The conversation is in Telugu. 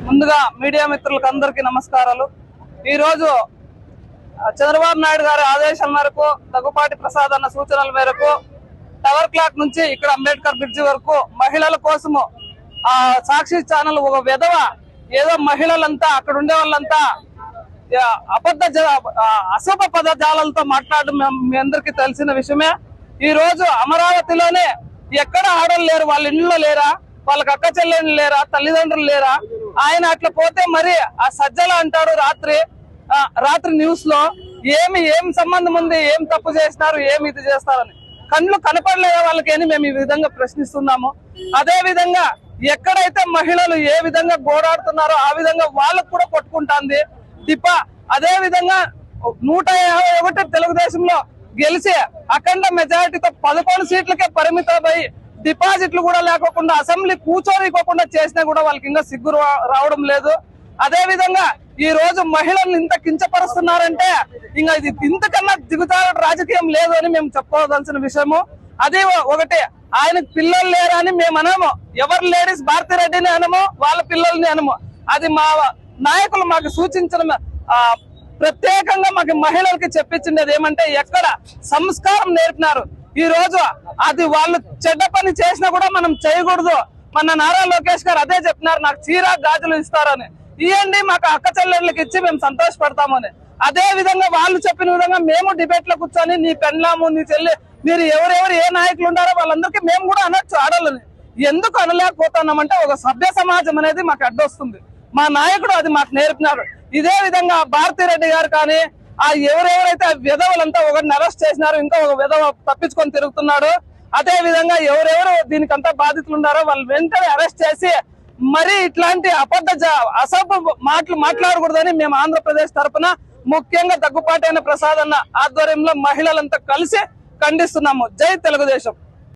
ముందుగా మీడియా మిత్రులకు అందరికీ నమస్కారాలు। ఈ రోజు చంద్రబాబు నాయుడు గారి ఆదేశాల మేరకు దగ్గుపాటి ప్రసాద్ అన్న సూచనల మేరకు టవర్ క్లాక్ నుంచి ఇక్కడ అంబేద్కర్ బ్రిడ్జి వరకు మహిళల కోసము సాక్షి ఛానల్ ఒక విధవ ఏదో మహిళలంతా అక్కడ ఉండే వాళ్ళంతా అశుభ పదజాలతో మాట్లాడడం మీ అందరికీ తెలిసిన విషయమే। ఈ రోజు అమరావతిలోనే ఎక్కడ ఆడలు లేరు, వాళ్ళ ఇళ్ళలో లేరా, వాళ్ళకి అక్క చెల్లెళ్ళు లేరా, తల్లిదండ్రులు లేరా? ఆయన అట్లా పోతే మరి ఆ సజ్జల అంటారు రాత్రి న్యూస్ లో ఏం సంబంధం ఉంది, ఏం తప్పు చేసినారు, ఏమి ఇది చేస్తారని కళ్ళు కనపడలేదా వాళ్ళకి అని మేము ఈ విధంగా ప్రశ్నిస్తున్నాము। అదే విధంగా ఎక్కడైతే మహిళలు ఏ విధంగా గోడాడుతున్నారో ఆ విధంగా వాళ్ళకు కూడా కొట్టుకుంటాంది టిపా। అదే విధంగా 151 తెలుగుదేశంలో గెలిచి అఖండ మెజారిటీతో 11 సీట్లకే పరిమితమై డిపాజిట్లు కూడా లేకోకుండా అసెంబ్లీ కూర్చోనికోకుండా చేసినా కూడా వాళ్ళకి ఇంకా సిగ్గు రావడం లేదు। అదే విధంగా ఈ రోజు మహిళల్ని ఇంత కించపరుస్తున్నారంటే ఇంకా ఇది ఇంతకన్నా దిగుతారు రాజకీయం లేదు అని మేము చెప్పుకోవాల్సిన విషయము। అదే ఒకటి, ఆయనకు పిల్లలు లేరా అని మేము అనము, ఎవరు లేడీస్ భారతిరెడ్డిని అనము, వాళ్ళ పిల్లల్ని అనము। అది మా నాయకులు మాకు సూచించిన ప్రత్యేకంగా మాకు మహిళలకి చెప్పించింది ఏమంటే ఎక్కడ సంస్కారం నేర్పినారు। ఈ రోజు అది వాళ్ళు చెడ్డ పని చేసినా కూడా మనం చేయకూడదు। మన నారా లోకేష్ గారు అదే చెప్పినారు, నాకు చీర గాజులు ఇస్తారని, ఇవ్వండి మాకు అక్క చెల్లెళ్ళకి ఇచ్చి మేము సంతోషపడతామని। అదే విధంగా వాళ్ళు చెప్పిన విధంగా మేము డిబేట్ లో కూర్చొని నీ పెళ్ళాము, నీ చెల్లి, మీరు ఎవరెవరు ఏ నాయకులు ఉన్నారో వాళ్ళందరికీ మేము కూడా అనొచ్చు ఆడాలని। ఎందుకు అనలేకపోతున్నామంటే ఒక సభ్య సమాజం అనేది మాకు అడ్డొస్తుంది, మా నాయకుడు అది మాకు నేర్పినారు। ఇదే విధంగా భారతిరెడ్డి గారు కానీ ఎవరెవరైతే విధవలంతా ఒకరిని అరెస్ట్ చేసినారు, ఇంకా ఒక విధవ తప్పించుకొని తిరుగుతున్నాడు, అదే విధంగా ఎవరెవరు దీనికంతా బాధితులు ఉన్నారో వాళ్ళు వెంటనే అరెస్ట్ చేసి మరి ఇట్లాంటి అసభ్య మాటలు మాట్లాడకూడదని మేము ఆంధ్రప్రదేశ్ తరఫున ముఖ్యంగా దగ్గుపాటి ప్రసాద్ అన్న ఆధ్వర్యంలో మహిళలంతా కలిసి ఖండిస్తున్నాము। జై తెలుగుదేశం।